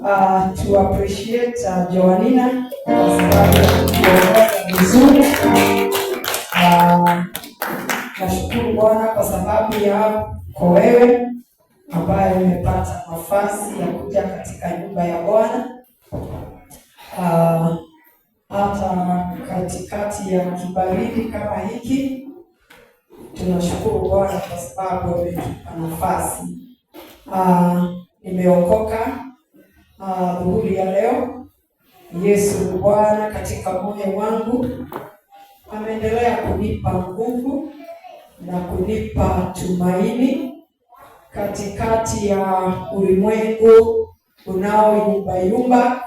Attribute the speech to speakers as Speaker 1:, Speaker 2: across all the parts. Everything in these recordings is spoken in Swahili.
Speaker 1: to appreciate Joanina kwa sababu ya kuongoza vizuri. Nashukuru Bwana kwa sababu yako wewe ambaye umepata nafasi ya kuja katika nyumba ya Bwana. Hata katikati ya kibaridi kama hiki, tunashukuru Bwana kwa sababu umetupa nafasi. Nimeokoka dhuhuri ya leo. Yesu Bwana katika moyo wangu ameendelea kunipa nguvu na kunipa tumaini katikati ya ulimwengu unaoyumbayumba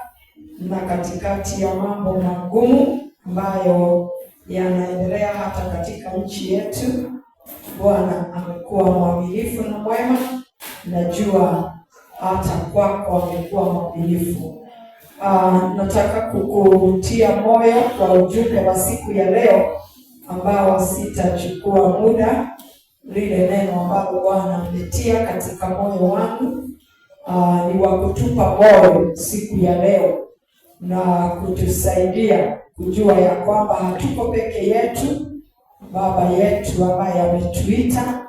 Speaker 1: na katikati ya mambo magumu ambayo yanaendelea hata katika nchi yetu. Bwana amekuwa mwaminifu na mwema. Najua hata kwako amekuwa mwaminifu. Nataka kukutia moyo kwa ujumbe wa siku ya leo ambao sitachukua muda. Lile neno ambalo Bwana ametia katika moyo wangu ni wa kutupa moyo siku ya leo na kutusaidia kujua ya kwamba hatuko peke yetu. Baba yetu ambaye ametuita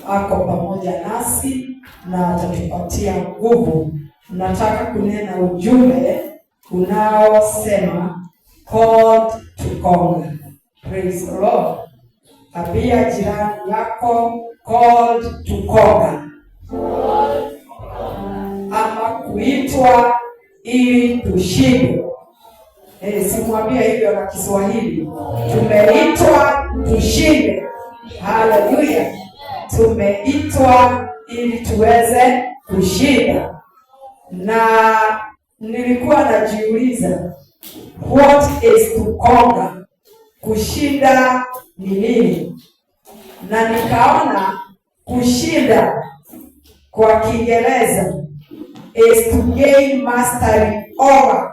Speaker 1: ako pamoja nasi na atatupatia nguvu. Nataka kunena ujumbe unaosema called to conquer. Praise the Lord. Abia jirani yako called to conquer. Ama kuitwa ili tushinde. Simwambia hivyo na Kiswahili. Tumeitwa tushinde. Hallelujah. Tumeitwa ili tuweze kushinda. Na nilikuwa najiuliza, what is to conquer? Kushinda ni nini? Na nikaona kushinda kwa Kiingereza is to gain mastery over.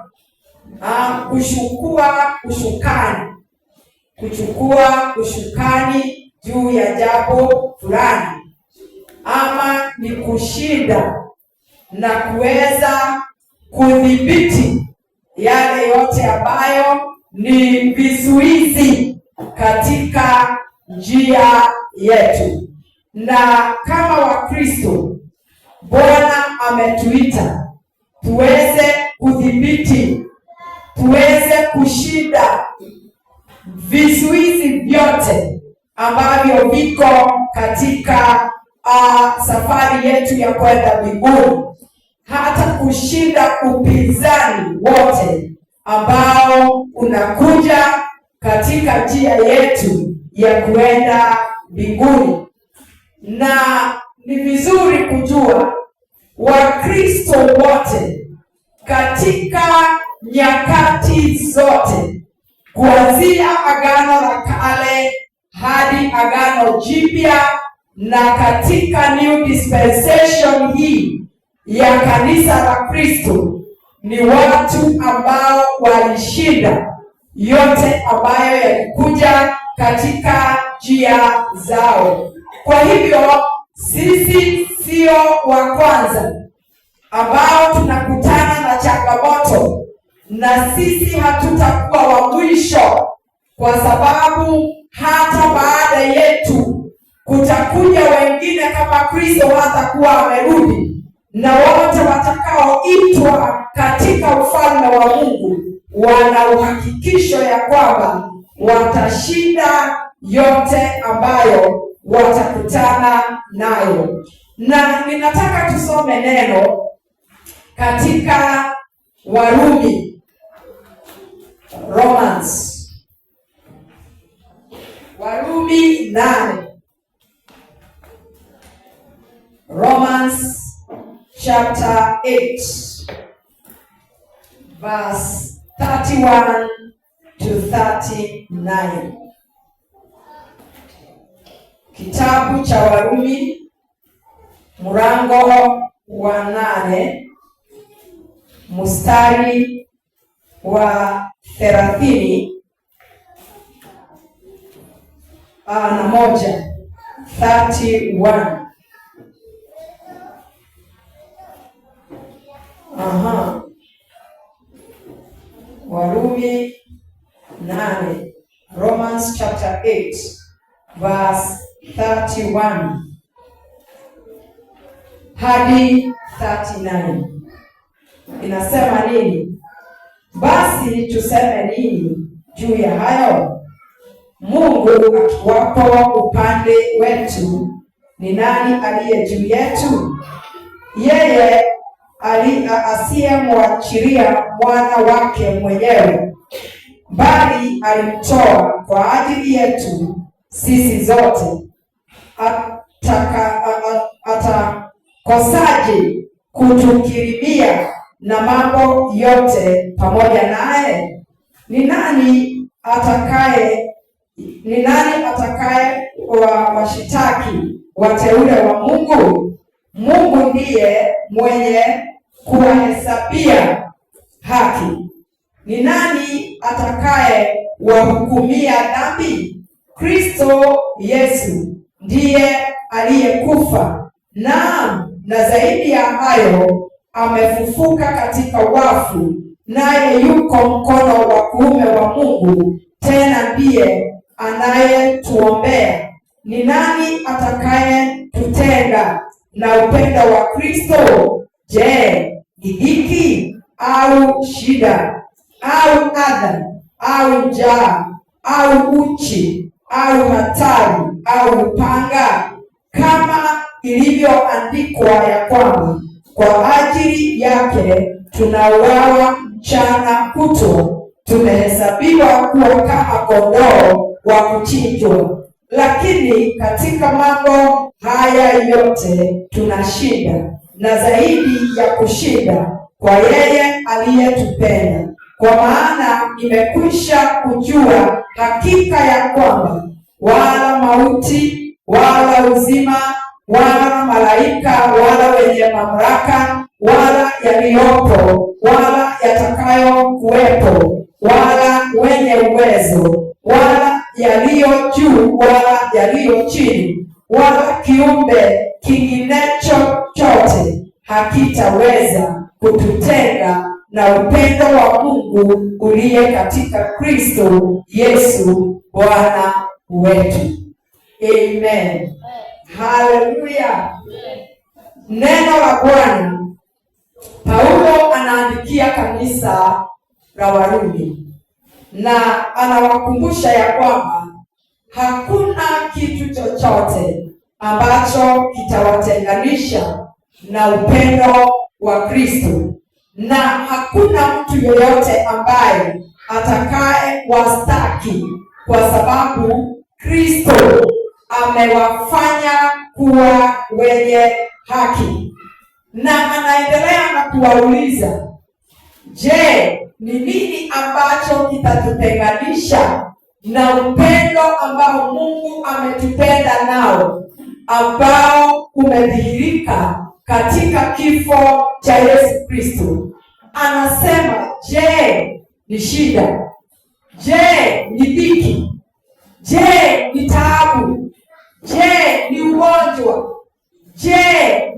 Speaker 1: Kuchukua ushukani juu ya jambo fulani, ama ni kushinda na kuweza kudhibiti yale yote ambayo ni vizuizi katika njia yetu. Na kama Wakristo, Bwana ametuita tuweze kudhibiti, tuweze kushinda vizuizi vyote ambavyo viko katika safari yetu ya kwenda mbinguni, hata kushinda upinzani wote ambao unakuja katika njia yetu ya kwenda mbinguni. Na ni vizuri kujua Wakristo wote katika nyakati zote, kuanzia Agano la Kale hadi Agano Jipya na katika New Dispensation hii ya kanisa la Kristo, ni watu ambao walishinda yote ambayo yalikuja katika njia zao. Kwa hivyo sisi sio wa kwanza ambao tunakutana na changamoto, na sisi hatutakuwa wa mwisho, kwa sababu hata baada yetu kutakuja wengine kama Kristo hatakuwa amerudi, na wote watakaoitwa katika ufalme wa Mungu wana uhakikisho ya kwamba watashinda yote ambayo watakutana nayo. Na ninataka tusome neno katika Warumi, Warumi 8. Romans chapter 8 verse 31 to 39. Kitabu cha Warumi mlango wa 8 mstari wa 30 na moja. 31. Warumi 8, Romans chapter 8 verse 31 hadi 39 inasema nini? Basi tuseme nini juu ya hayo? Mungu akiwapo upande wetu, ni nani aliye juu yetu? Yeye asiyemwachilia mwana wake mwenyewe, bali alimtoa kwa ajili yetu sisi zote, atakosaje kutukirimia na mambo yote pamoja naye? Ni nani atakaye washitaki wateule wa Mungu? Mungu ndiye mwenye kuwahesabia haki. Ni nani atakaye wahukumia dhambi? Kristo Yesu ndiye aliyekufa, naam, na zaidi ya hayo amefufuka katika wafu, naye yuko mkono wa kuume wa Mungu, tena ndiye anayetuombea. Ni nani atakaye tutenga na upendo wa Kristo? Je, ni dhiki au shida au adha au njaa au uchi au hatari au upanga? Kama ilivyoandikwa ya kwamba kwa ajili yake tunauawa mchana kutwa, tumehesabiwa kuwa kama kondoo wa kuchinjwa. Lakini katika mambo haya yote tunashinda, na zaidi ya kushinda, kwa yeye aliyetupenda. Kwa maana nimekwisha kujua hakika ya kwamba wala mauti wala uzima wala malaika wala wenye mamlaka wala yaliyopo wala yatakayo kuwepo wala wenye uwezo wala yaliyo juu wala yaliyo chini wala kiumbe kinginecho chote hakitaweza kututenga na upendo wa Mungu uliye katika Kristo Yesu Bwana wetu. Amen. Haleluya. Neno la Bwana. Paulo anaandikia kanisa la Warumi na anawakumbusha ya kwamba hakuna kitu chochote ambacho kitawatenganisha na upendo wa Kristo, na hakuna mtu yoyote ambaye atakaye wastaki, kwa sababu Kristo amewafanya kuwa wenye haki. Na anaendelea na kuwauliza, je, ni nini ambacho kitatutenganisha na upendo ambao Mungu ametupenda nao, ambao umedhihirika katika kifo cha Yesu Kristo? Anasema, je, ni shida? Je, ni dhiki? Je, ni taabu? Je, ni ugonjwa? Je,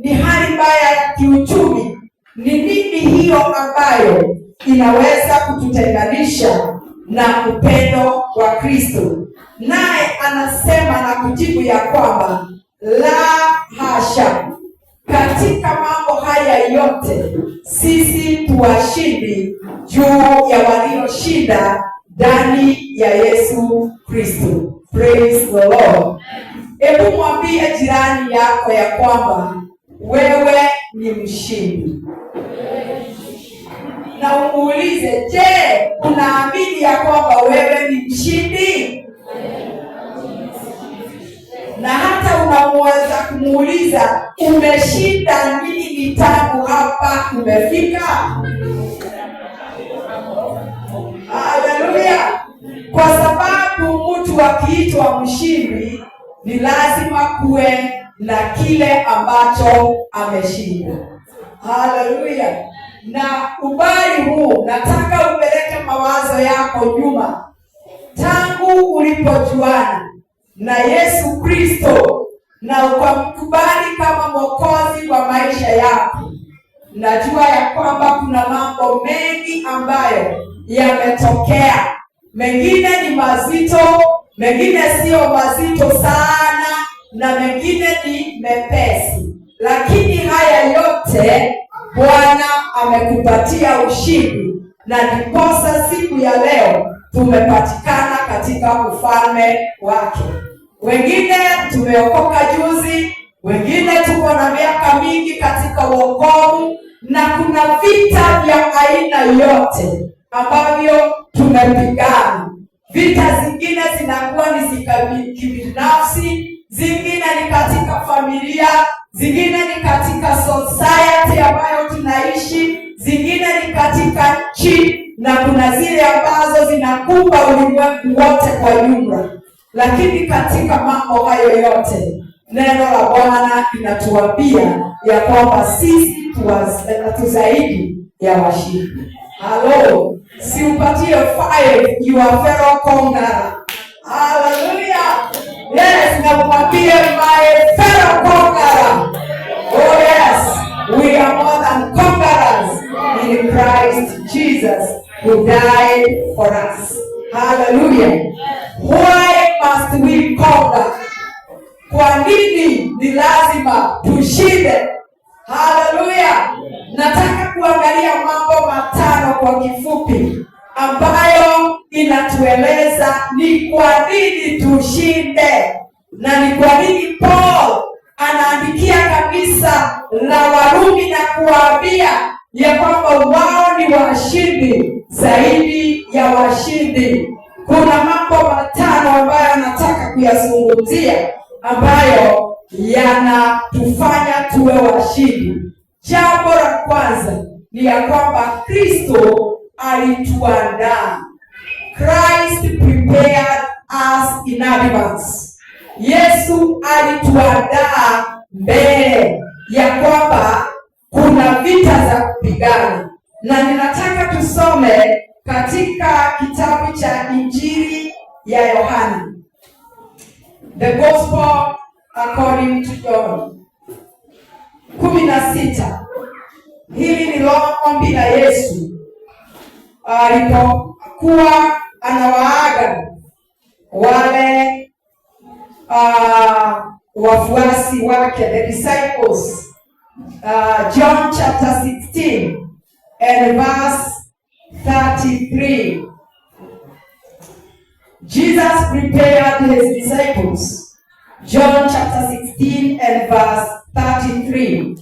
Speaker 1: ni hali mbaya ya kiuchumi? Ni nini hiyo ambayo inaweza kututenganisha na upendo wa Kristo? Naye anasema na kujibu ya kwamba la hasha, katika mambo haya yote sisi tuwashindi juu ya walioshinda ndani ya Yesu Kristo. Praise the Lord. Hebu mwambie jirani yako ya kwamba wewe ni mshindi, na umuulize, je, unaamini ya kwamba wewe ni mshindi? Na hata unaweza kumuuliza, umeshinda nini tangu hapa umefika? Haleluya. Kwa sababu mtu akiitwa mshindi ni lazima kuwe na kile ambacho ameshinda. Haleluya. Na ubali huu nataka upeleke mawazo yako nyuma, tangu ulipojuana na Yesu Kristo na ukamkubali kama Mwokozi wa maisha yako. najua ya kwamba kuna mambo mengi ambayo yametokea. Mengine ni mazito, mengine sio mazito sana, na mengine ni mepesi. Lakini haya yote Bwana amekupatia ushindi, na ndiposa siku ya leo tumepatikana katika ufalme wake. Wengine tumeokoka juzi, wengine tuko na miaka mingi katika wokovu, na kuna vita vya aina yote ambavyo tumepigana. Vita zingine zinakuwa ni kibinafsi, zingine ni katika familia, zingine ni katika society ambayo tunaishi, zingine ni katika nchi, na kuna zile ambazo zinakumba ulimwengu wote kwa jumla. Lakini katika mambo hayo yote, neno la Bwana linatuambia ya kwamba sisi tu zaidi ya washindi. Hello, si upatie 5 you are fellow conqueror. Hallelujah. Yes, nakuambia my fellow conqueror. Oh yes, we are more than conquerors in Christ Jesus who died for us. Hallelujah. Why must we conquer? Kwa nini ni lazima tushinde? Hallelujah. Nataka kuangalia mambo matano kwa kifupi ambayo inatueleza ni kwa nini tushinde, na ni kwa nini Paul anaandikia kanisa la Warumi na kuwaambia ya kwamba wao ni washindi zaidi ya washindi. Kuna mambo matano ambayo nataka kuyazungumzia ambayo yanatufanya tuwe washindi. Jambo la kwanza ni ya kwamba Kristo alituandaa. Christ prepared us in advance. Yesu alituandaa mbele ya kwamba kuna vita za kupigana, na ninataka tusome katika kitabu cha Injili ya Yohana, the Gospel according to John 16. Hili ni ombi la Yesu alipokuwa anawaaga wale wafuasi wake, the disciples. John chapter 16 and verse 33. Jesus prepared his disciples. John chapter 16 and verse 33.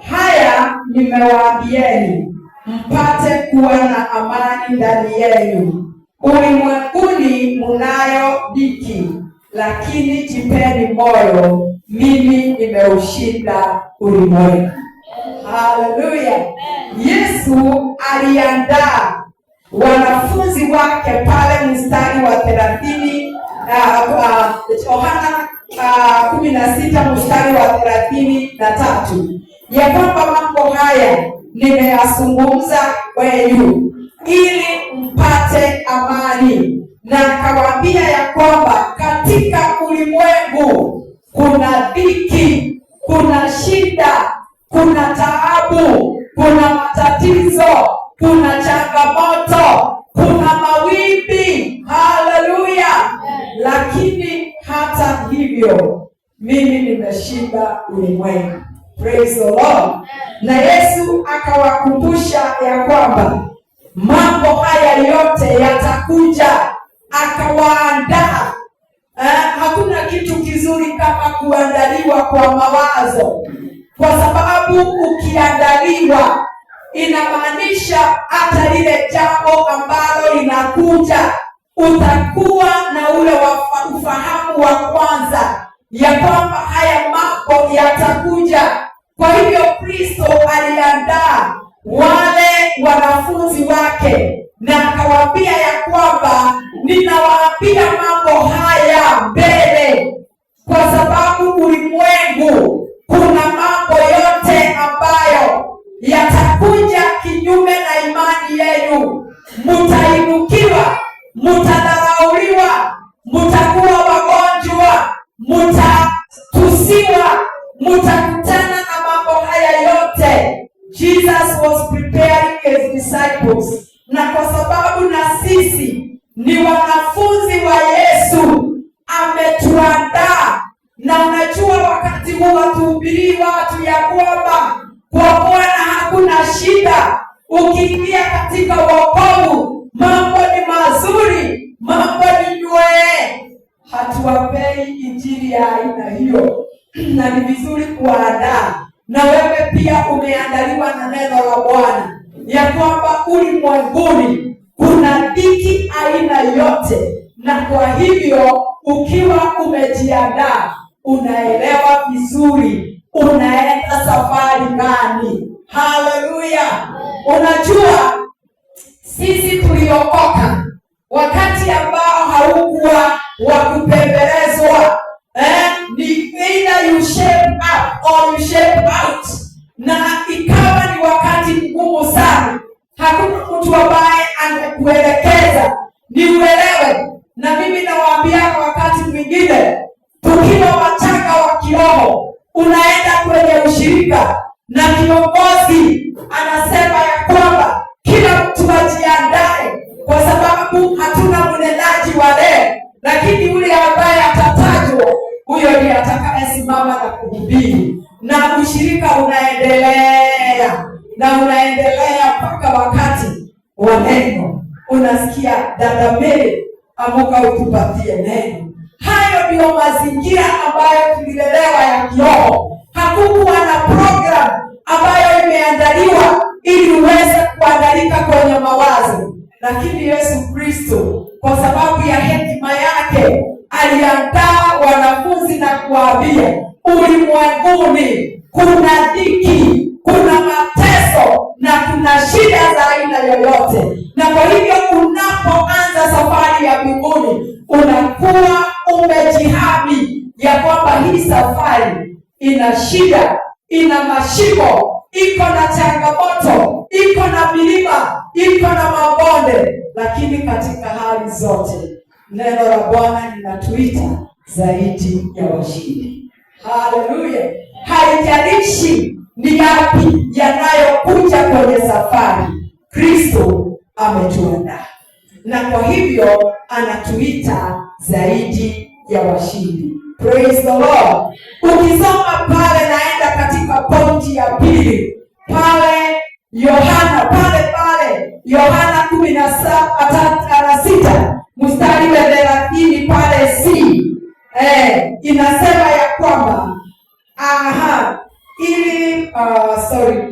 Speaker 1: Haya nimewaambieni mpate kuwa na amani ndani yenu. Ulimwenguni munayo dhiki, lakini jipeni moyo, mimi nimeushinda ulimwengu. Haleluya. Yesu aliandaa wanafunzi wake pale mstari wa 30, Yohana 16 mstari wa 33, ya kwamba mambo haya nimeyazungumza kwenu ili mpate amani, na akawaambia ya kwamba katika ulimwengu kuna dhiki, kuna shida, kuna taabu, kuna matatizo, kuna changamoto, kuna mawimbi. Haleluya. Lakini hata hivyo mimi nimeshinda ulimwengu. Praise the Lord. Na Yesu akawakumbusha ya kwamba mambo haya yote yatakuja, akawaandaa. Hakuna kitu kizuri kama kuandaliwa kwa mawazo, kwa sababu ukiandaliwa inamaanisha hata lile jambo ambalo linakuja utakuwa na ule ufahamu wa kwanza ya kwamba haya mambo yatakuja. Kwa hivyo Kristo aliandaa wale wanafunzi wake na akawaambia ya kwamba ninawaambia mambo haya mbele, kwa sababu ulimwengu kuna mambo yote ambayo yatakuja kinyume na imani yenu. Mutainukiwa, mutadharauliwa, mutakuwa wagonjwa, mutatusiwa, mutakutana na mambo haya yote. Jesus was preparing his disciples, na kwa sababu na sisi ni wanafunzi wa Yesu, ametuandaa. Na unajua wakati huu watuhubirii watu ya kwamba kwa Bwana hakuna shida. Ukiingia katika wokovu, mambo ni mazuri, mambo ni nywee. Hatuwapei injili ya aina hiyo, na ni vizuri kuandaa. Na wewe pia umeandaliwa na neno la Bwana ya kwamba ulimwenguni kuna dhiki aina yote, na kwa hivyo ukiwa umejiandaa, unaelewa vizuri unaenda safari gani. Haleluya! Unajua sisi tuliokoka wakati ambao haukuwa wa kupembelezwa, ni either you shape up or you shape out, na ikawa ni wakati mgumu sana. Hakuna mtu ambaye angekuelekeza ni uelewe. Na mimi nawaambia wakati mwingine tukiwa wachanga wa kiroho, unaenda kwenye ushirika na kiongozi anasema ya kwamba kila mtu ajiandae, kwa sababu hatuna mnenaji wa leo, lakini yule ambaye atatajwa, huyo ndiye atakayesimama na kuhubiri. Na ushirika unaendelea na unaendelea mpaka wakati wa neno. Unasikia dada Mary, amuka utupatie neno. Hayo ndio mazingira ambayo tulilelewa ya kiroho. Hakukuwa na program ambayo imeandaliwa ili uweze kuandalika kwenye mawazo. Lakini Yesu Kristo kwa sababu ya hekima yake aliandaa wanafunzi na kuwaambia, ulimwenguni kuna dhiki, kuna mateso na kuna shida za aina yoyote. Na kwa hivyo unapoanza safari ya mbinguni, unakuwa umejihami ya kwamba hii safari ina shida, ina mashimo, iko na changamoto, iko na milima, iko na mabonde, lakini katika hali zote neno la Bwana linatuita zaidi ya washindi. Haleluya! Haijalishi ni yapi yanayokuja kwenye safari, Kristo ametuandaa, na kwa hivyo anatuita zaidi ya washindi. Praise the Lord. Ukisoma pale, naenda katika pointi ya pili pale Yohana Yohana 16 mstari wa 30 pale inasema ya kwamba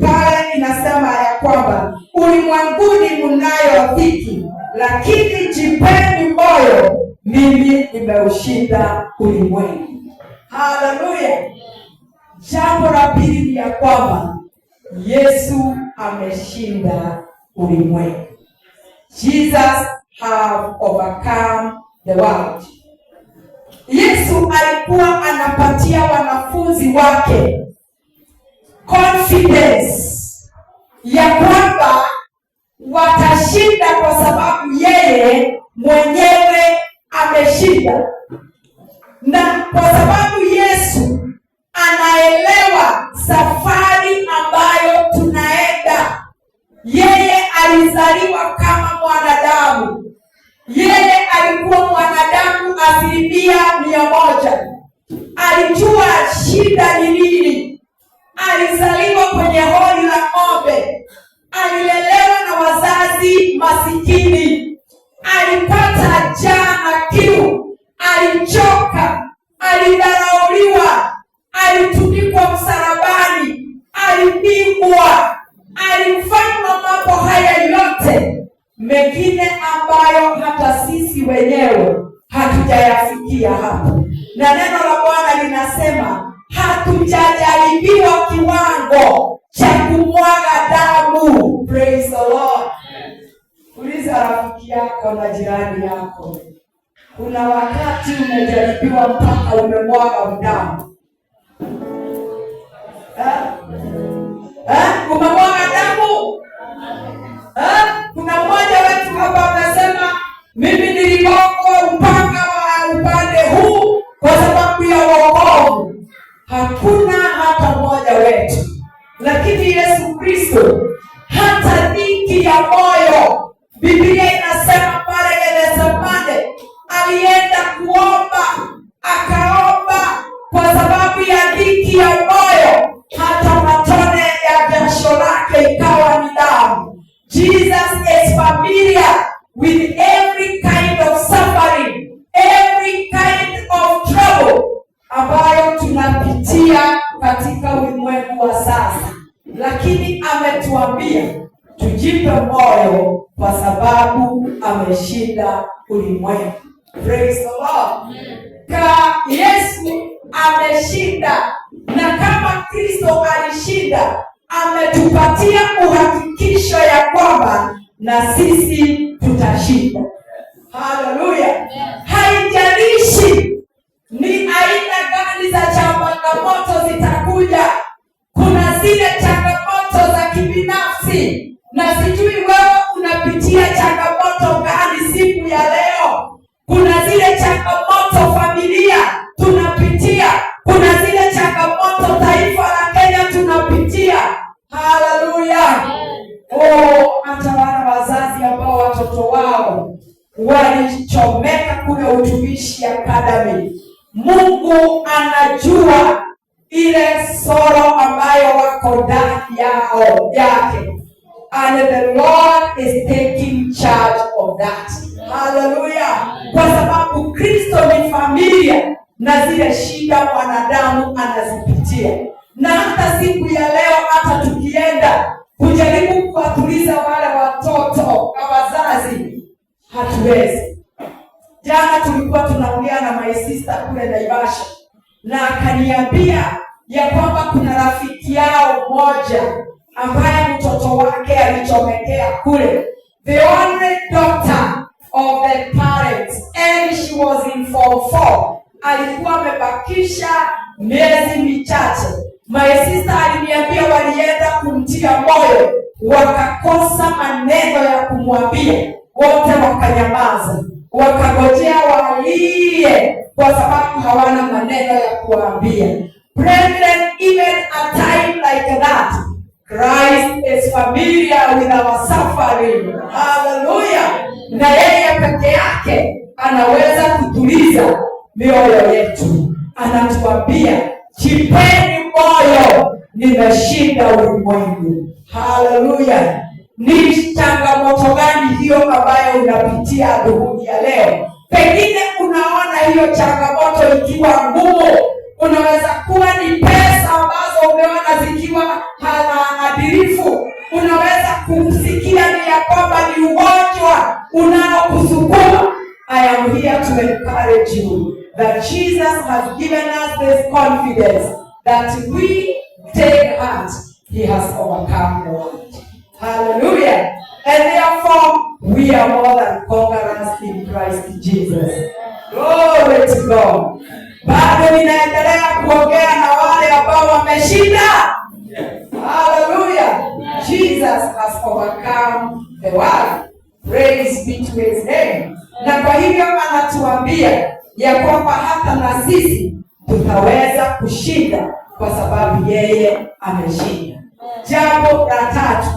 Speaker 1: pale inasema ya kwamba ulimwenguni mnayo dhiki, lakini jipeni moyo, mimi nimeushinda ulimwengu. Haleluya! Jambo la pili ni ya kwamba Yesu ameshinda ulimwengu. Jesus have overcome the world. Yesu alikuwa anapatia wanafunzi wake confidence ya kwamba watashinda kwa sababu yeye mwenyewe ameshinda. Na kwa sababu Yesu anaelewa safari ambayo tunaenda. Yeye alizaliwa kama mwanadamu. Yeye alikuwa mwanadamu 100%. Alijua shida ni nini. Alizaliwa kwenye hori la ng'ombe. Alilelewa na wazazi masikini. Alipata njaa na kiu. Alichoka. Alidharauliwa. Alitundikwa msalabani. Alipigwa. Alifanywa mambo haya yote mengine ambayo hata sisi wenyewe hatujayafikia hapo. Na neno la Bwana linasema hatujajaribiwa kiwango cha kumwaga damu. Praise the Lord. Uliza rafiki yako na jirani yako, kuna wakati umejaribiwa mpaka umemwaga damu? Umemwaga damu? Kuna mmoja wetu hapa amesema, mimi niligongwa mpaka wa upande huu kwa sababu ya wokovu. Hakuna hata mmoja wetu. Lakini Yesu Kristo dhiki ya moyo. Biblia inasema pale Gethsemane alienda kuomba, akaomba kwa sababu ya dhiki ya moyo, hata matone ya jasho lake ikawa ni damu. Jesus is familiar with every kind of suffering, every kind of trouble ambayo tunapitia katika ulimwengu wa sasa, lakini ametuambia tujipe moyo kwa sababu ameshinda ulimwengu. Praise the Lord. Yesu ameshinda, na kama Kristo alishinda, ametupatia uhakikisho ya kwamba na sisi tutashinda. Haleluya. Haijalishi ni aina gani za changamoto zitakuja. Kuna zile changamoto za kibinafsi, na sijui wewe unapitia changamoto gani siku ya leo. Kuna zile changamoto familia tunapitia, kuna zile changamoto taifa la Kenya tunapitia. Haleluya. Hata wale wazazi ambao watoto wao walichomeka kule utumishi academy, Mungu anajua ile soro ambayo wako ndani yao yake, and the Lord is taking charge of that. Hallelujah. Kwa sababu Kristo ni familia na zile shida wanadamu anazipitia, na hata siku ya leo hata tukienda kujaribu kuwatuliza wale watoto na wazazi hatuwezi. Jana tulikuwa tunaongea na my sister kule Naivasha, na akaniambia ya kwamba kuna rafiki yao mmoja ambaye mtoto wake alichomekea kule, the only daughter of the parents, and she was in form 4. Alikuwa amebakisha miezi michache. My sister aliniambia walienda kumtia moyo, wakakosa maneno ya kumwambia, wote wakanyamaza, wakagojea walie kwa sababu hawana maneno ya kuambia. Brethren, even a time like that, Christ is familiar with our suffering. Hallelujah. Na yeye peke yake anaweza kutuliza mioyo yetu. Anatuambia, jipeni moyo, nimeshinda ulimwengu. Hallelujah. Ni changamoto gani hiyo ambayo unapitia dhuhuri ya leo? Pengine unaona hiyo changamoto ikiwa ngumu. Unaweza kuwa ni pesa ambazo umeona zikiwa hadirifu. Unaweza kumsikia ni ya kwamba ni ugonjwa unaokusukuma. I am here to encourage you that Jesus has given us this confidence that we take heart. He has overcome the world. Hallelujah. And therefore, we are more than conquerors in Christ Jesus. Glory to God. Bado ninaendelea kuongea na wale ambao wameshinda. Hallelujah. Jesus has overcome the world. Praise be to his name. Na kwa hivyo anatuambia ya kwamba hata na sisi tutaweza kushinda kwa sababu yeye ameshinda. Jambo la tatu,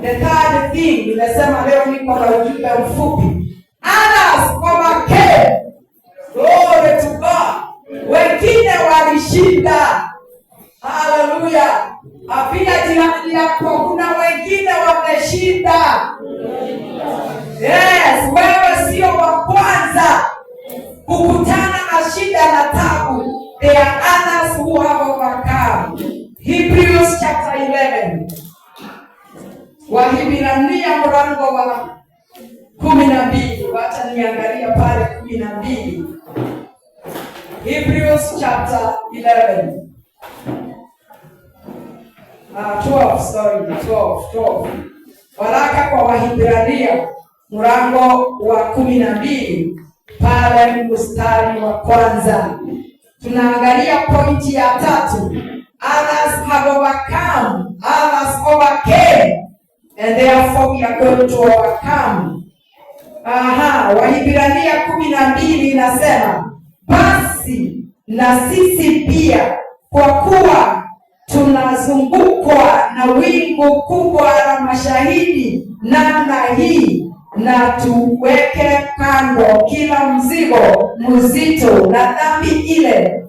Speaker 1: the third thing, nimesema leo niko na ujumbe mfupi. Others overcame. Glory to God. Wengine walishinda. Hallelujah. Apia jirani yako, kuna wengine wameshinda. Yes, wewe sio wa kwanza kukutana na shida na tabu. There are others who have overcome. Hebrews chapter 11. Wahibrania mlango wa 12. Wacha niangalia pale 12. Hebrews chapter 11. 12. Waraka kwa Wahibrania mlango wa 12 pale mstari wa kwanza. Tunaangalia pointi ya 3. Others have overcome. Others overcame. And therefore we are going to overcome. Wahibrania 12 inasema, basi na sisi pia, kwa kuwa tunazungukwa na wingu kubwa la mashahidi namna hii, na tuweke kando kila mzigo mzito na dhambi ile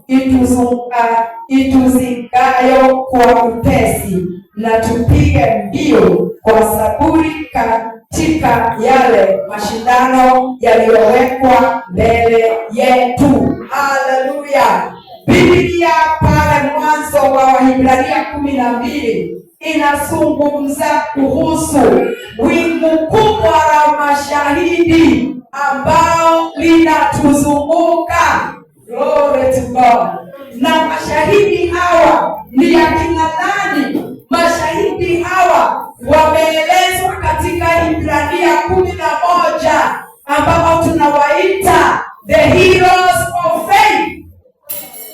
Speaker 1: ituzingayo kwa upesi, na tupige mbio kwa saburi katika yale mashindano yaliyowekwa mbele yetu. Haleluya! Biblia pale mwanzo wa Wahibrania 12 inazungumza kuhusu wingu kubwa la mashahidi ambao linatuzunguka. Glory to God. Na mashahidi hawa ni akina nani? Mashahidi hawa wameelezwa katika Wahibrania 11 ambao tunawaita the heroes of faith.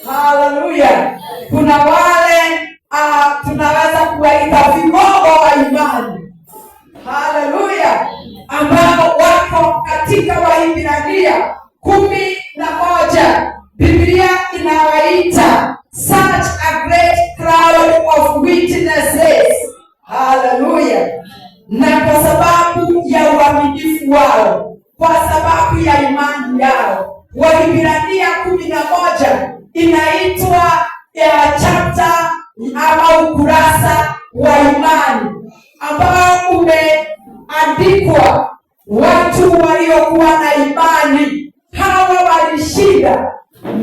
Speaker 1: Hallelujah. Kuna wale tunaweza kuwaita vigogo wa imani. Hallelujah. Ambao wako katika Wahibrania 11. Biblia inawaita such a great crowd of witnesses. Hallelujah. Na kwa sababu ya uaminifu wao, kwa sababu ya imani yao, Wahibrania 11 inaitwa chapter ama ukurasa wa imani ambao umeandikwa watu waliokuwa na imani. Hawa walishinda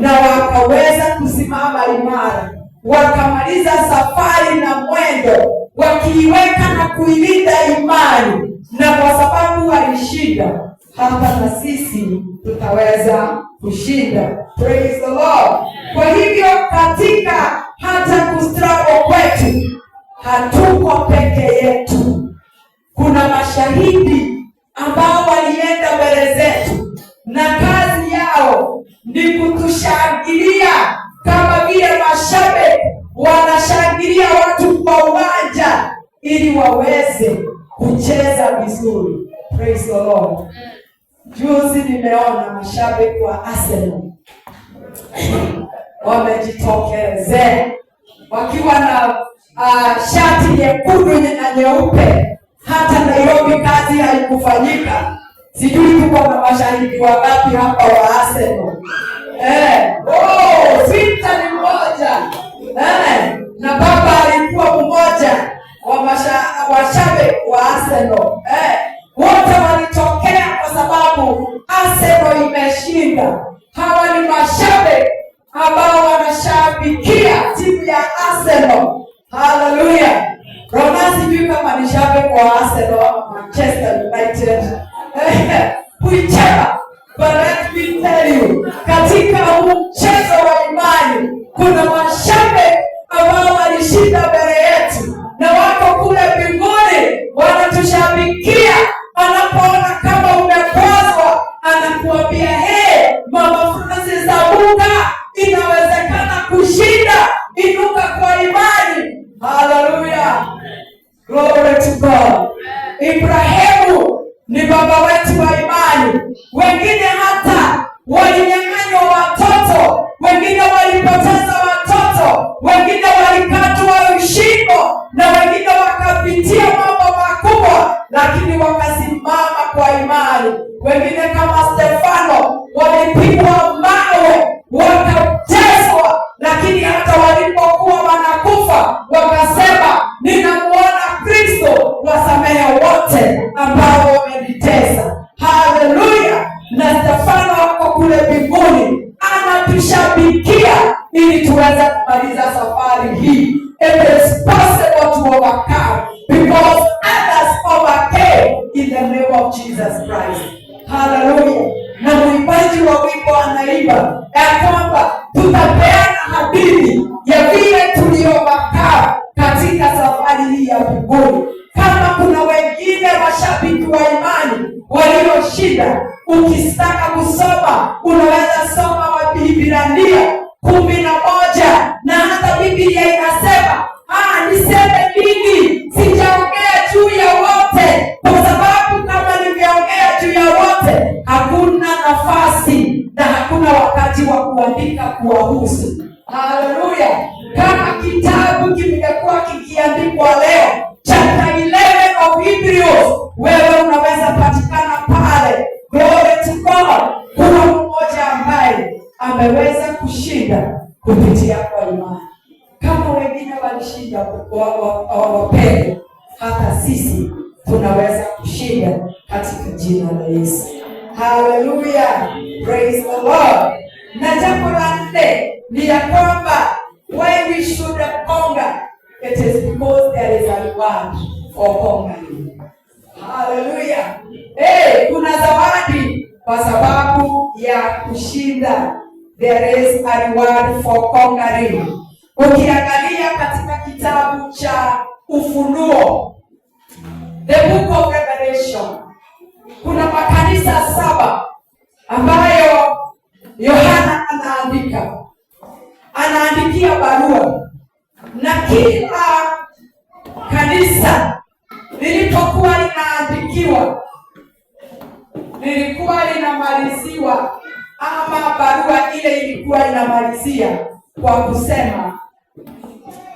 Speaker 1: na wakaweza kusimama imara, wakamaliza safari na mwendo wakiiweka na kuilinda imani, na kwa sababu walishinda, hata na sisi tutaweza kushinda. Praise the Lord. Kwa hivyo katika hata kustruggle kwetu, hatuko peke yetu. Kuna mashahidi ambao walienda mbele zetu na kazi yao ni kutushangilia kama vile mashabiki wanashangilia watu kwa uwanja ili waweze kucheza vizuri. Praise the Lord. Juzi nimeona mashabiki wa Arsenal wamejitokelezea wakiwa na shati nyekundu na nyeupe. Hata Nairobi kazi haikufanyika. Sijui tuko na mashahidi wangapi hapa wa Arsenal. Sita ni mmoja. Na baba alikuwa mmoja wa shabiki wa Arsenal. Wote walitokea kwa sababu Arsenal imeshinda. Hawa ni mashabiki ambao wanashabikia timu ya Arsenal. Hallelujah. Rona sijui kama ni shabiki wa Arsenal au Manchester United. Whichever. But let me tell you, katika mchezo wa imani kuna mashabiki ambao walishinda mbele yetu na wako kule mbinguni wanatushabikia. Anapoona kama umekwazwa, anakuambia Mama Francis, amuka, inawezekana kushinda, inuka kwa imani. Hallelujah. Glory to God. Ibrahimu ni baba wetu wa imani. Wengine hata walinyang'anywa watoto, wengine walipoteza watoto, wengine walikatwa shingo, na wengine wakapitia mambo makubwa, lakini wakasimama kwa imani. Wengine kama Stefano walipigwa mawe, wakateswa, lakini hata walipokuwa wanakufa wakasema, ninamuona Kristo, wasamehe wote ambao wamenitesa. Haleluya. Na Stefano wako kule mbinguni anatushabikia ili tuweze kumaliza safari hii. It is possible to overcome because others overcame in the name of Jesus Christ. Hallelujah. Na mwimbaji wa wimbo anaimba ya kwamba tutapeana hadithi ya vile tuliovakaa katika safari hii ya mbinguni. Kama kuna wengine mashabiki wa imani walioshinda, ukitaka kusoma unaweza soma Wahibrania 11, na hata Biblia inasema niseme nini? Sijaongea juu ya wote, kwa sababu kama ningeongea juu ya wote hakuna nafasi na hakuna wakati wa kuandika kuwahusu. Haleluya. Kama kitabu wewe unaweza patikana pale. Glory to God. Kuna mmoja ambaye ameweza kushinda kupitia kwa imani. Kama wengine walishinda wapendwa, hata sisi tunaweza kushinda katika jina la Yesu. Hallelujah. Praise the Lord. Na jambo la nne ni ya kwamba why we should conquer, it is because there is a reward for conquering. Hallelujah. Kuna zawadi kwa sababu ya kushinda. There is a reward for conquering. Ukiangalia katika kitabu cha Ufunuo, the book of Revelation, kuna makanisa 7 ambayo Yohana anaandikia barua, na kila kanisa lilipokuwa linaandikiwa lilikuwa linamaliziwa, ama barua ile ilikuwa inamalizia kwa kusema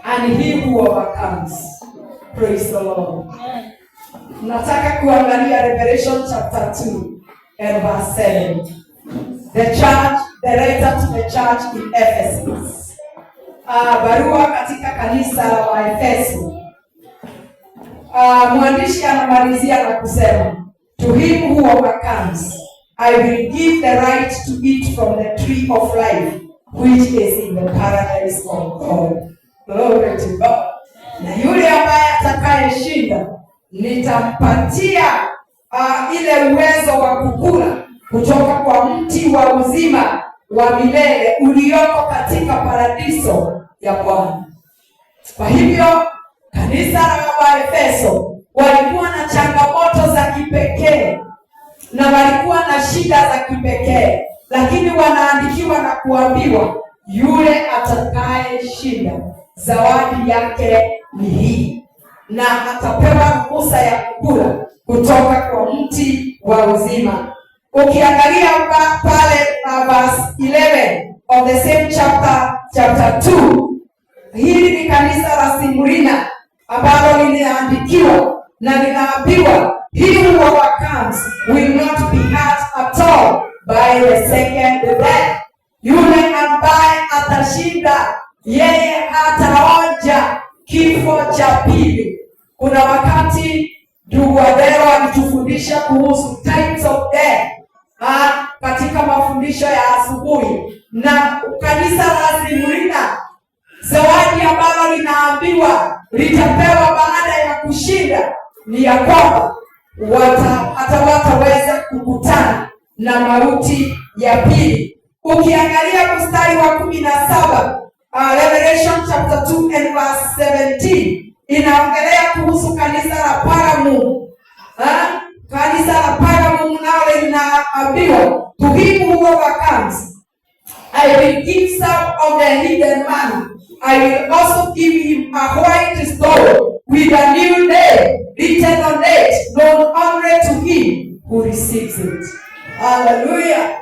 Speaker 1: and he who overcomes. Praise the Lord. Nataka kuangalia Revelation chapter 2 and verse 7. The letter to the church in Ephesus. Barua katika kanisa la Efeso. Mwandishi anamalizia na kusema, to him who overcomes, I will give the right to eat from the tree of life, which is in the paradise of God. Glory to God. Na yule ambaye atakayeshinda, nitampatia ile uwezo wa kukula kutoka kwa mti wa uzima wa milele ulioko katika paradiso ya Bwana. Kwa hivyo kanisa la Waefeso walikuwa na changamoto za kipekee na walikuwa na shida za kipekee, lakini wanaandikiwa na kuambiwa yule atakayeshinda, zawadi yake ni hii, na atapewa ruhusa ya kukula kutoka kwa mti wa uzima. Ukiangalia pale verse 11 of the same chapter 2, hili ni kanisa la Simurina ambalo linaandikiwa na linaambiwa, he who overcomes will not be hurt at all by the second death. Yule ambaye atashinda, yeye hataonja kifo cha pili. Kuna wakati ndugu Adero alitufundisha kuhusu types of death katika mafundisho ya asubuhi, na kanisa la Simurina, zawadi ambalo linaambiwa litapewa baada ya kushinda ni ya kwamba wataweza kukutana na mauti ya pili. Ukiangalia mstari wa 17, Revelation chapter 2 and verse 17, inaongelea kuhusu kanisa la Pergamum. Kanisa la Pergamum nalo linaambiwa, to him who overcomes, I will give some of the hidden manna. I will also give him a white stone with a new name written on it, known only to him who receives it. Hallelujah.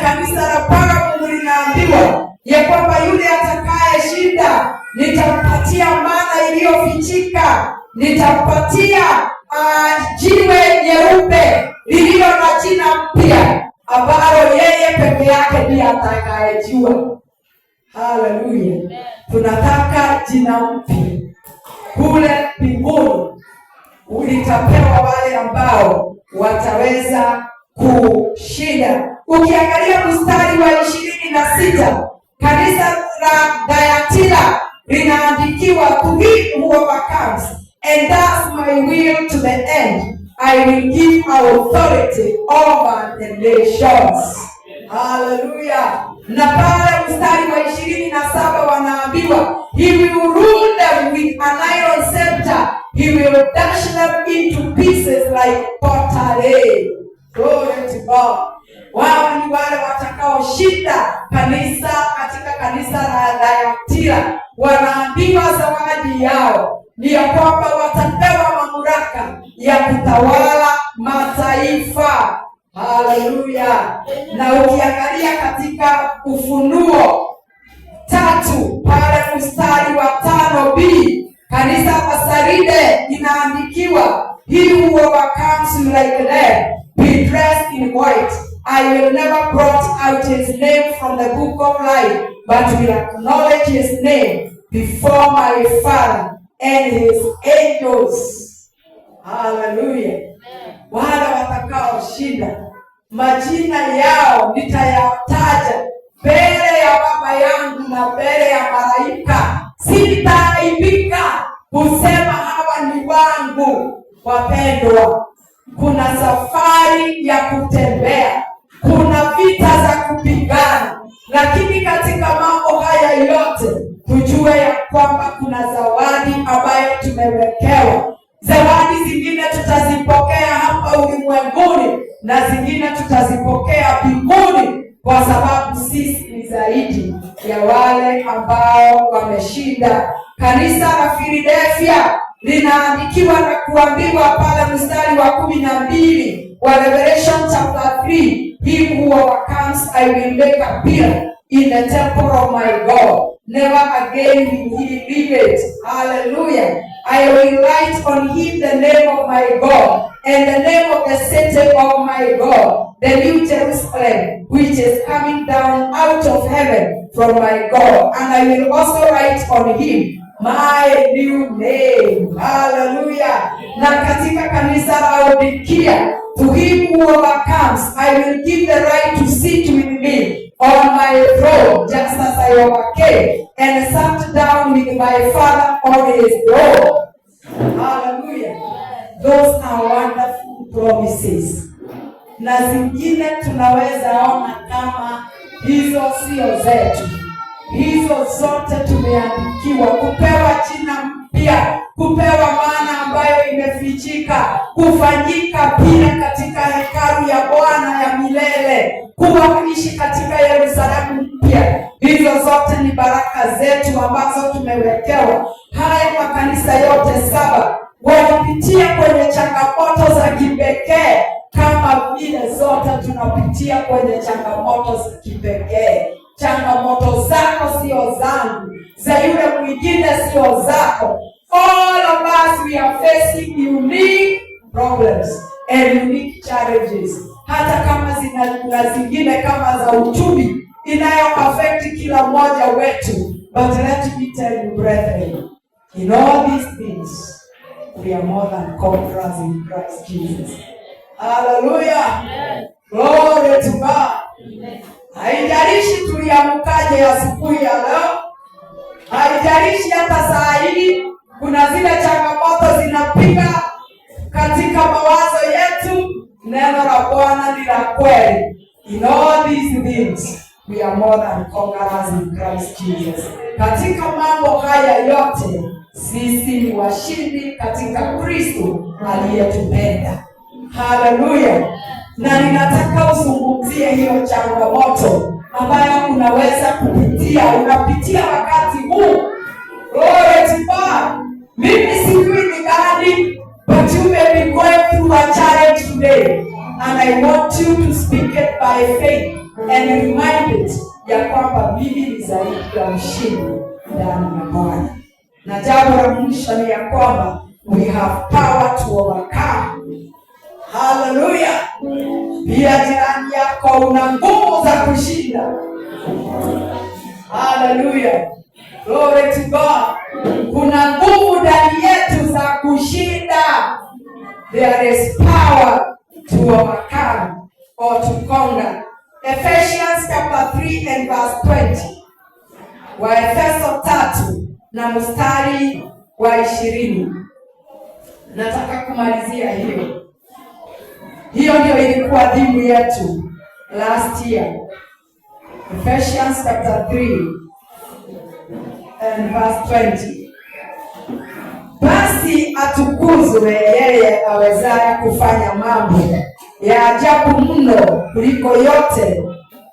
Speaker 1: Kanisa la Pergamum linaambiwa ya kwamba yule atakayeshinda, nitampatia mana iliyofichika, nitampatia jiwe nyeupe lililo na jina mpya ambalo yeye peke yake ndiye atakayejua. Hallelujah. Tunataka jina mpya kule mbinguni, litapewa wale ambao wataweza kushinda. Ukiangalia mstari wa 26, kanisa la Thyatira linaandikiwa, to him who overcomes and does my will to the end, I will give authority over the nations. Hallelujah. Na pale mstari wa 27 wanaambiwa, he will rule them with an iron scepter, he will dash them into pieces like pottery. Glory to God. Wao ni wale watakaoshinda kanisa. Katika kanisa la Thyatira wanaambiwa zawadi yao ni ya kwamba watapewa mamlaka ya kutawala mataifa. Haleluya. Na ukiangalia katika Ufunuo 3 pale mstari wa 5b, kanisa la Saride inaandikiwa, He who overcomes you like that, be dressed in white. I will never blot out his name from the book of life, but will acknowledge his name before my Father and his angels. Hallelujah. Wale watakaoshinda, majina yao nitayataja mbele ya Baba yangu na mbele ya malaika. Sitaaibika kusema hawa ni wangu. Wapendwa, kuna safari ya kutembea, kuna vita za kupigana, lakini katika mambo haya yote tujue ya kwamba kuna zawadi ambayo tumewekewa. Zawadi zingine tutazipokea hapa ulimwenguni na zingine tutazipokea mbinguni, kwa sababu sisi ni zaidi ya wale ambao wameshinda. Kanisa la Philadelphia linaandikiwa na kuambiwa pale mstari wa 12 wa Revelation chapter 3, he who overcomes I will make a pillar in the temple of my God. Never again will he leave it. Hallelujah. I will write on him the name of my God and the name of the city of my God, the new Jerusalem, which is coming down out of heaven from my God. And I will also write on him my new name. Hallelujah. Na katika kanisa la Laodikia, to him who overcomes, I will give the right to sit with me on my throne, just as I overcame and sat down with my Father on his throne. Hallelujah. Those are wonderful promises. Na zingine tunaweza ona kama hizo sio zetu. Hizo zote tumeandikiwa, kupewa jina mpya, kupewa maana ambayo imefichika, kufanyika pia katika hekalu ya Bwana ya milele, kuishi katika Yerusalemu mpya. Hizo zote ni baraka zetu ambazo tumewekewa. Haya makanisa yote 7 walipitia kwenye changamoto za kipekee, kama vile zote tunapitia kwenye changamoto za kipekee. Changamoto zako sio zangu, za yule mwingine sio zako. All of us, we are facing unique problems and unique challenges. Hata kama zina zingine kama za uchumi inayo affect kila mmoja wetu. But let me tell you, brethren, in all these things, we are more than conquerors in Christ Jesus. Hallelujah. Glory to God. Haijalishi tuliamkaje asubuhi ya leo, haijalishi hata saa hii kuna zile changamoto zinapiga katika mawazo yetu, neno la Bwana ni la kweli. In all these things, we are more than conquerors in Christ Jesus. Katika mambo haya yote, sisi ni washindi katika Kristo aliyetupenda. Hallelujah. Na ninataka uzungumzie hiyo changamoto ambayo unaweza unapitia wakati huu. Glory to God. Mimi sijui ni gani, but you may be going through a challenge today. And I want you to speak it by faith and remind it ya kwamba mimi ni zaidi ya mshindi ndani ya Bwana. Na jambo la mwisho ni ya kwamba we have power to overcome. Hallelujah. Pia jirani yako una nguvu za kushinda. Hallelujah. Glory to God. Kuna nguvu ndani yetu za kushinda. There is power to overcome or to conquer. Ephesians chapter 3 and verse 20. Waefeso 3 na mstari wa 20. Nataka kumalizia hiyo. Hiyo ndio ilikuwa dhimu yetu last year. Ephesians chapter 3 and verse 20. Basi atukuzwe yeye awezaye kufanya mambo ya ajabu mno kuliko yote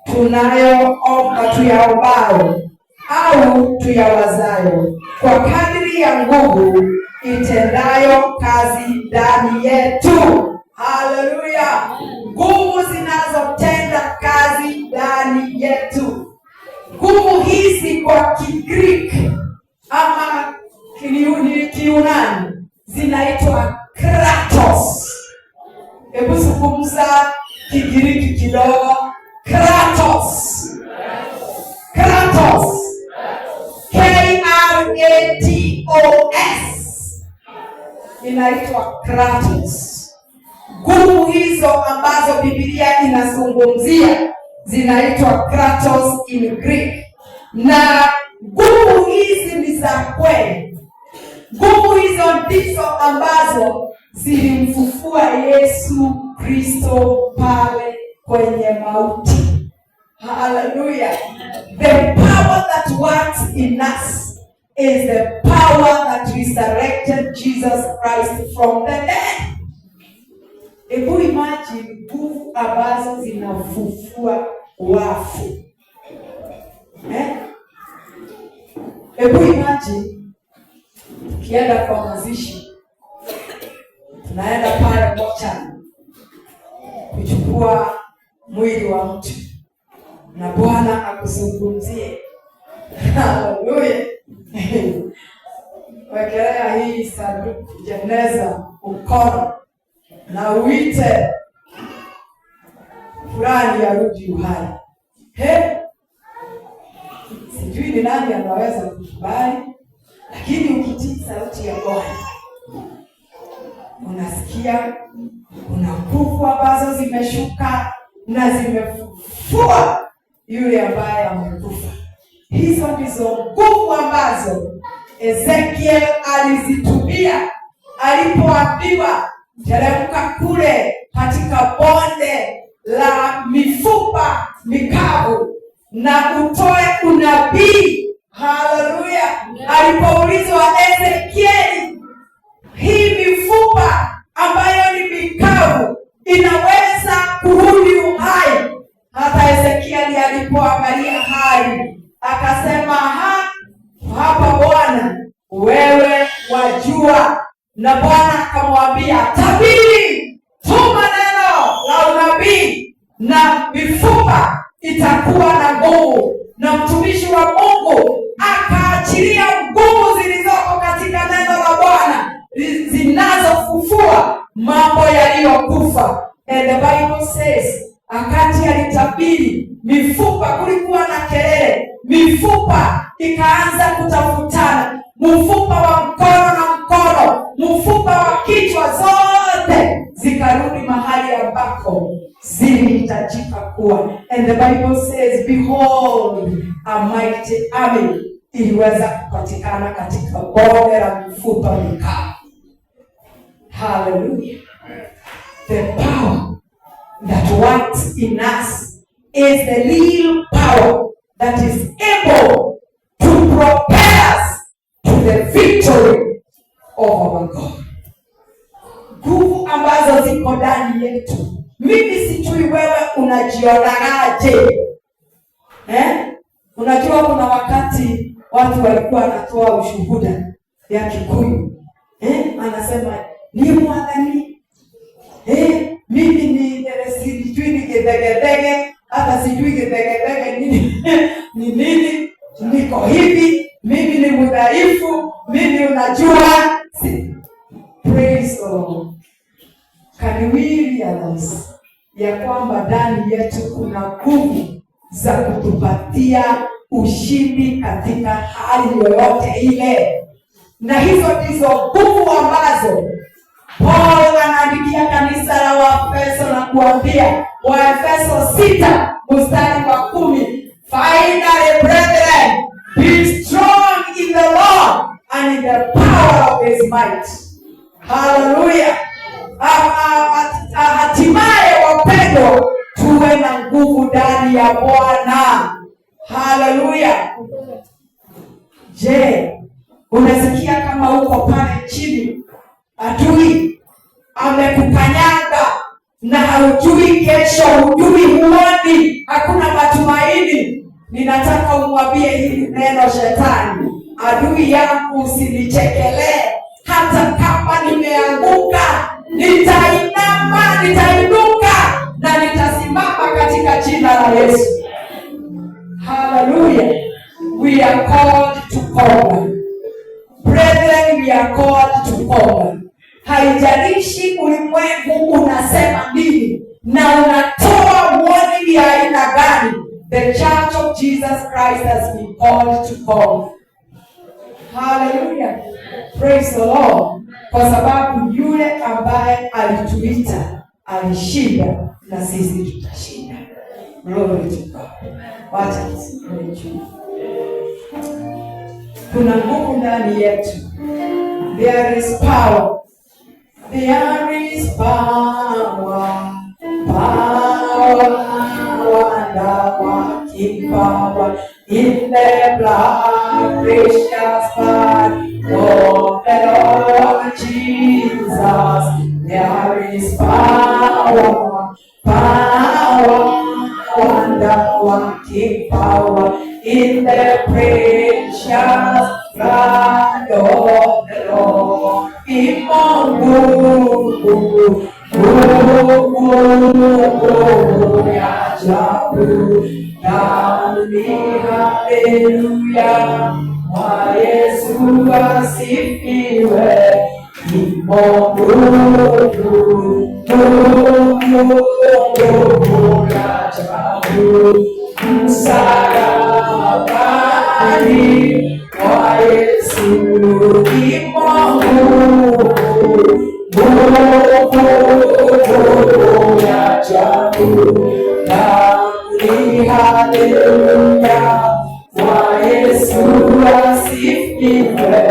Speaker 1: tunayoomba tuyaombayo au tuyawazayo, kwa kadiri ya nguvu itendayo kazi ndani yetu. Hallelujah. Nguvu zinazotenda kazi ndani yetu. Nguvu hizi kwa Kigreek ama Kiyunani zinaitwa kratos. Kratos. Hebu zungumza Kigiriki kidogo. Kratos. Kratos. Kratos. Inaitwa Kratos. Nguvu hizo ambazo Biblia inazungumzia zinaitwa Kratos in Greek. Na nguvu hizi ni za kweli. Nguvu hizo ndizo ambazo zilimfufua Yesu Kristo pale kwenye mauti. Hallelujah. The power that works in us is the power that resurrected Jesus Christ from the dead. Ebu imagine nguvu ambazo zinafufua wafu. Ebu imagine ukienda kwa mazishi, tunaenda pale mochani kuchukua mwili wa mtu na Bwana akuzungumzie. Haleluya. Wekelea hii sanduku jeneza mkono na uite fulani arudi uhai. Sijui ni nani anaweza kukubali, lakini ukitii sauti ya Bwana unasikia kuna nguvu ambazo zimeshuka na zimefufua yule ambaye amekufa. Hizo ndizo nguvu ambazo Ezekiel alizitumia alipoambiwa teremka kule katika bonde la mifupa mikavu na utoe unabii. Haleluya. Alipoulizwa Ezekieli, hii mifupa ambayo ni mikavu inaweza kurudi uhai? Hata Ezekieli alipoangalia hali akasema, hapa Bwana wewe wajua. Na Bwana akamwambia, tabiri, tuma neno la unabii na mifupa itakuwa na nguvu. Na mtumishi wa Mungu akaachilia nguvu zilizoko katika neno la Bwana zinazofufua mambo yaliyokufa. And the Bible says, akati alitabiri, mifupa, kulikuwa na kelele, mifupa ikaanza kutafutana, mfupa wa mkono na mkono, mfupa wa kichwa, zote zikarudi mahali ambako zilihitajika kuwa. And the Bible says, behold, a mighty army iliweza kupatikana katika bonde la mifupa mikavu. Hallelujah. The power that works in us is the real power that is able to propel us to the victory of our God. Nguvu ambazo ziko ndani yetu. Mimi sijui wewe unajionaje. Unajua kuna wakati watu walikuwa wanatoa ushuhuda ya Kikuyu. Anasema ni mwadhani. Mimi ni sijui ni gedegedege, hata sijui gedegedege nini ni nini, niko hivi, mimi ni mudhaifu, mimi unajua. Praise God. Can we realize ya kwamba ndani yetu kuna nguvu za kutupatia ushindi katika hali yoyote ile? Na hizo ndizo nguvu ambazo Paul anaandikia kanisa la Waefeso na kuambia, Waefeso 6:10, finally brethren, be strong in the Lord and in the power of his might. Hallelujah. Hatimaye wapendwa, tuwe na nguvu ndani ya Bwana. Hallelujah. Je, unasikia kama uko pale chini, adui amekukanyaga na haujui kesho, hujui, huoni, hakuna matumaini? Ninataka umwambie hili neno shetani, adui yangu usinichekelee. Hata kama nimeanguka, nitainama, nitainuka na nitasimama katika jina la Yesu. Hallelujah. We are called to conquer. Brethren, we are called to conquer. Haijalishi ulimwengu ulimwengu unasema nini na unatoa warning ya aina gani. The Church of Jesus Christ has been called to call. Hallelujah. Praise the Lord. Kwa sababu yule ambaye alituita alishinda na sisi tutashinda. Glory to God. Wacha tusimame juu. Kuna nguvu ndani yetu. There is power. There is power. Power. Working power in the blood, precious blood of the Lord Jesus. There is power, power, wonder-working power in the precious blood of the Lord. Haleluya, wa Yesu asifiwe. Mungu ya ajabu, msalabani wa Yesu ni Mungu ya ajabu. Haleluya, wa Yesu asifiwe.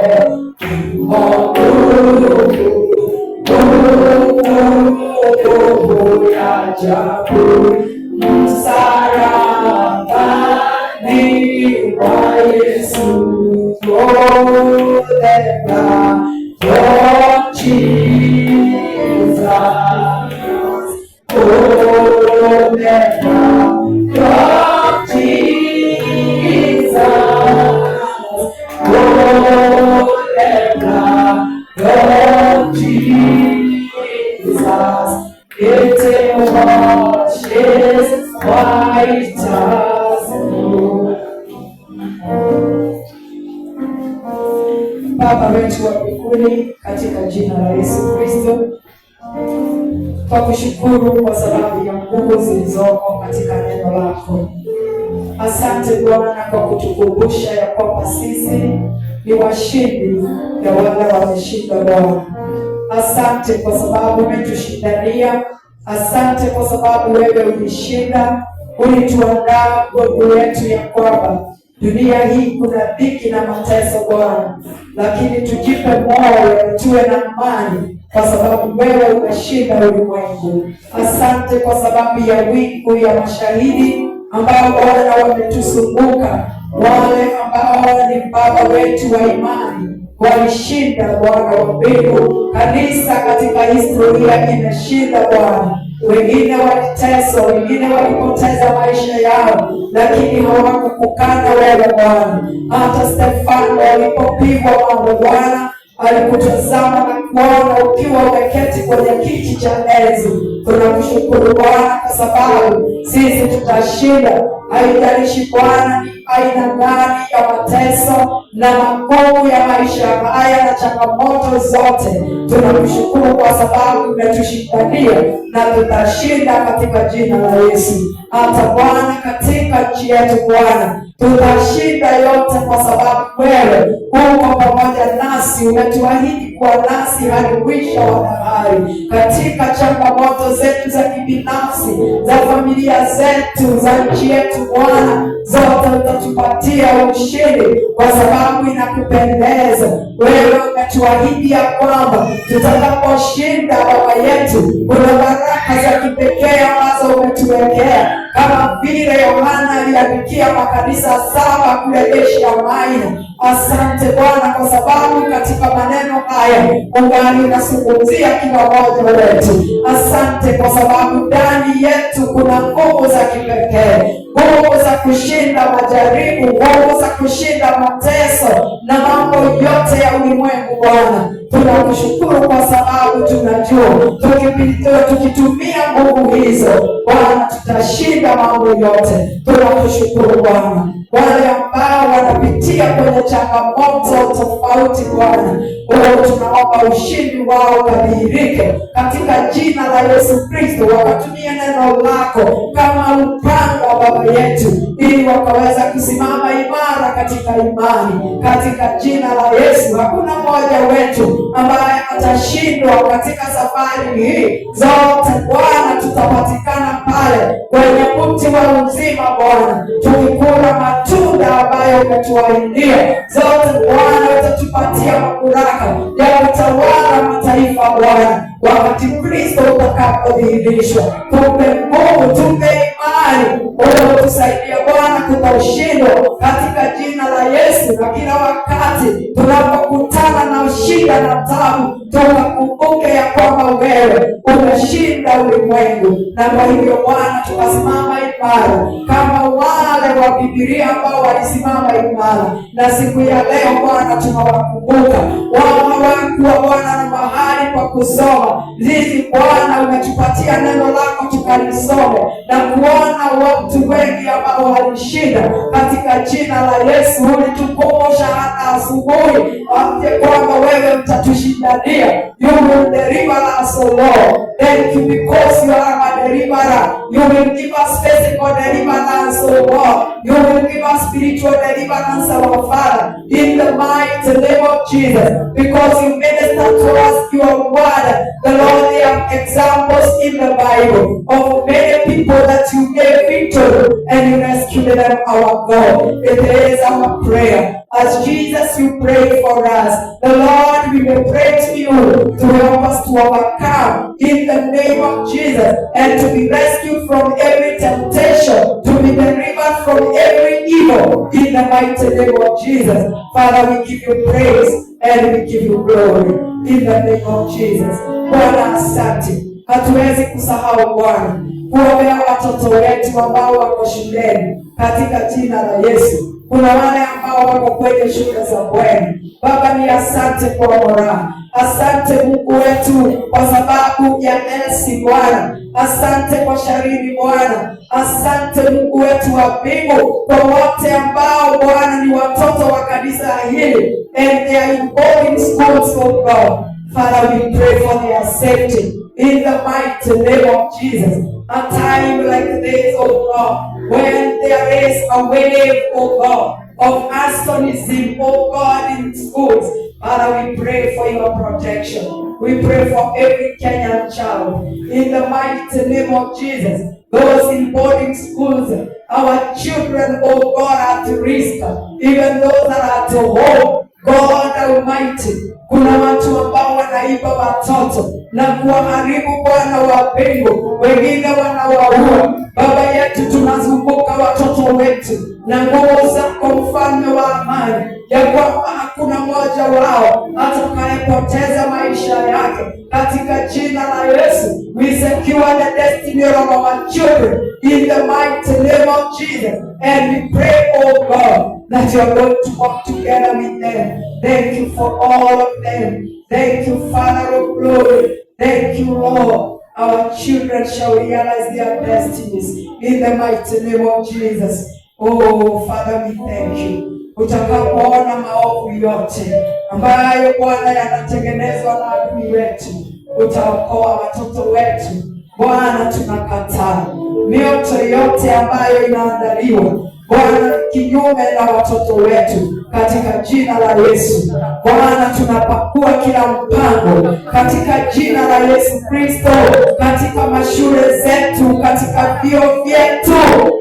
Speaker 1: Mungu ya ajabu, msalabani wa Yesu. Oh, the blood of Jesus. Oh, the blood of Jesus. Oh, the blood of Jesus. It washes white as snow. Baba wetu wa mbinguni, katika jina la Yesu Kristo, tunakushukuru kwa sababu ya nguvu zilizoko katika neno lako. Asante Bwana kwa kutukumbusha ya kwamba sisi ni washindi ya wale wameshinda Bwana. Asante kwa sababu umetushindania. Asante kwa sababu wewe ulishinda, ulituandaa nguvu yetu ya kwamba dunia hii kuna dhiki na mateso Bwana, lakini tujipe moyo, tuwe na amani kwa sababu wewe umeshinda ulimwengu. Asante kwa sababu ya wingu ya mashahidi ambao Bwana wametuzunguka, wale ambao ni baba wetu wa imani walishinda Bwana wa mbingu. Kanisa katika historia imeshinda Bwana. Wengine waliteswa, wengine walipoteza maisha yao, lakini hawakukukana wewe Bwana. Hata Stefano alipopigwa mambo Bwana, alikutazama na kuona ukiwa umeketi kwenye kiti cha enzi. Tunakushukuru Bwana kwa sababu sisi tutashinda. Haijalishi Bwana ni aina gani ya mateso na magumu ya maisha haya na changamoto zote, tunakushukuru kwa sababu umetushindania na tutashinda katika jina la Yesu. Hata Bwana katika nchi yetu Bwana tutashinda yote kwa sababu wewe uko pamoja nasi. Umetuahidi kuwa nasi hadi mwisho wa dahari. Katika changamoto zetu za kibinafsi, za familia zetu, za nchi yetu Bwana, zote utatupatia ushindi kwa sababu inakupendeza. Wewe umetuahidi ya kwamba tutakaposhinda Baba yetu, kuna baraka za kipekee ambazo umetuwekea, kama vile Yohana aliandikia makanisa 7 kule Asia Minor. Asante Bwana kwa sababu katika maneno haya ungali unazungumzia kila mmoja wetu. Asante kwa sababu ndani yetu kuna nguvu za kipekee, nguvu za kushinda majaribu, nguvu za kushinda mateso na mambo yote ya ulimwengu Bwana. Tunakushukuru kwa sababu tunajua tukitumia nguvu hizo Bwana tutashinda mambo yote. Tunakushukuru Bwana. wale ambao wanapitia kwenye changamoto tofauti Bwana, tunaomba ushindi wao kadhihirike katika jina la Yesu Kristo. Wakatumia neno lako kama upanga wa Baba yetu, ili wakaweza kusimama imara katika imani, katika jina la Yesu. Hakuna mmoja wetu ambaye atashindwa katika safari hii. Zote Bwana tutapatikana pale kwenye mti wa uzima Bwana, tukikula matunda ambayo umetuahidia. Zote Bwana utatupatia mamlaka ya kutawala mataifa Bwana, wakati Kristo utakapodhihirishwa. Tupe nguvu, tupe imani, tusaidia Bwana kupa ushindi katika jina la Yesu. Na kila wakati tunapokutana na shida na taabu, tukakumbuke ya kwamba wewe umeshinda ulimwengu. Na kwa hivyo Bwana tukasimama imara kama wale wa Biblia ambao walisimama imara. Na siku ya leo Bwana tunawakumbuka wao hawakuwa Bwana na mahali pa kusoma. Sisi Bwana umetupatia neno lako tukalisome na kuona watu wengi ambao walishinda katika jina la Yesu. Ulitukumbusha hata asubuhi kwamba wewe utatushindania. You will deliver us, O Lord. Thank you because you are a deliverer. You will give us physical deliverance, O Lord. You will give us spiritual deliverance, our Father, in the mighty name of Jesus. Because you minister to us your word. The Lord, they have examples in the Bible of many people that you gave victory and you rescued them, our God. It is our prayer. As Jesus, you pray for us. The Lord, we will pray to you to help us to overcome in the name of Jesus and to be rescued from every temptation, to be delivered from every evil in the mighty name of Jesus. Father, we give you praise and we give you glory in the name of Jesus. Bwana, asante. Hatuwezi kusahau Bwana kuombea watoto wetu ambao wako shuleni katika jina la Yesu. Kuna wale ambao wako kwenye shule za bweni. Baba, ni asante kwa moral. Asante Mungu wetu kwa sababu ya Elsi Bwana. Asante kwa Sharini Bwana. Asante Mungu wetu wa mbingu kwa wote ambao Bwana ni watoto wa kanisa hili and they are in boarding schools, oh God. Father, we pray for their safety in the mighty name of Jesus. A time like this, oh God, when there is a wave, oh God, of astonism, oh God, in schools. Father, we pray for your protection. We pray for every Kenyan child in the mighty name of Jesus. Those in boarding schools, our children, oh God, are at risk. Even those that are at home, God Almighty, kuna watu ambao wanaiba watoto na kuwaharibu Bwana wa mbingu, wengine wanawaua. Baba yetu, tunazunguka watoto wetu na nguvu zako, mfalme wa amani, ya kwamba hakuna mmoja wao atakayepoteza maisha yake katika jina la Yesu. We secure the destiny of our children in the mighty name of Jesus, and we pray, oh God, that you are going to walk together with them. Thank you for all of them. Thank you, Father of glory. Thank you, Lord. Our children shall realize their destinies in the mighty name of Jesus. Oh, Father, we thank you. Utakapoona maovu yote ambayo Bwana yanatengenezwa na adui wetu, utaokoa watoto wetu. Bwana, tunakataa mioto yote ambayo inaandaliwa Bwana kinyume na watoto wetu katika jina la Yesu. Bwana, tunapakua kila mpango katika jina la Yesu Kristo, katika mashule zetu, katika vyuo vyetu,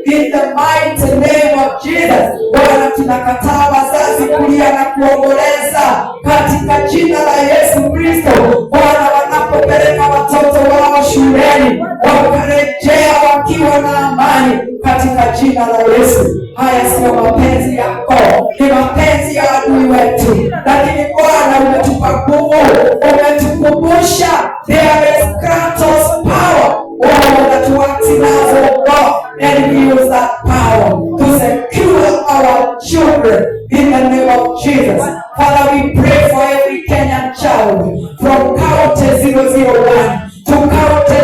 Speaker 1: in the mighty name of Jesus. Bwana, tunakataa wazazi kulia na kuomboleza katika jina la Yesu Kristo. Bwana, wanapopeleka watoto wao shuleni, wakarejea wakiwa na amani katika jina la Yesu. Haya sio mapenzi yako, ni mapenzi ya adui wetu. Lakini Bwana, umetupa nguvu, umetukumbusha there is Kratos power. That works in us, oh God, and we use that power to secure our children in the name of Jesus. Father, we pray for every Kenyan child from county 001 to county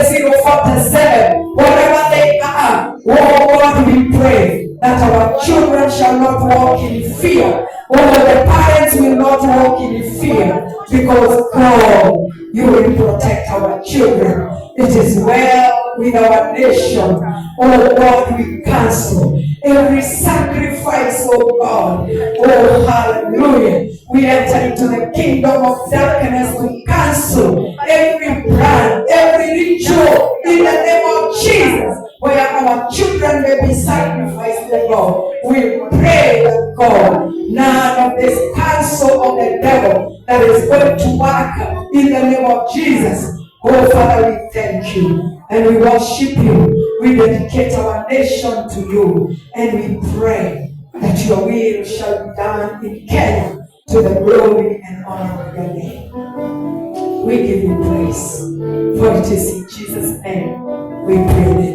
Speaker 1: 047, wherever they are. Oh God, we pray that our children shall not will protect our children. It is well with our nation. Oh God, we cancel every sacrifice, oh God. Oh, hallelujah. We enter into the kingdom of darkness to cancel every plan, every ritual in the name of Jesus, where our children may be sacrificed, oh God. We pray that God, none of this counsel of the devil that is going to work in the name of Jesus. Oh Father, we thank you and we worship you. We dedicate our nation to you and we pray that your will shall be done in Kenya to the glory and honor of your name. We give you praise, for it is in Jesus' name we pray.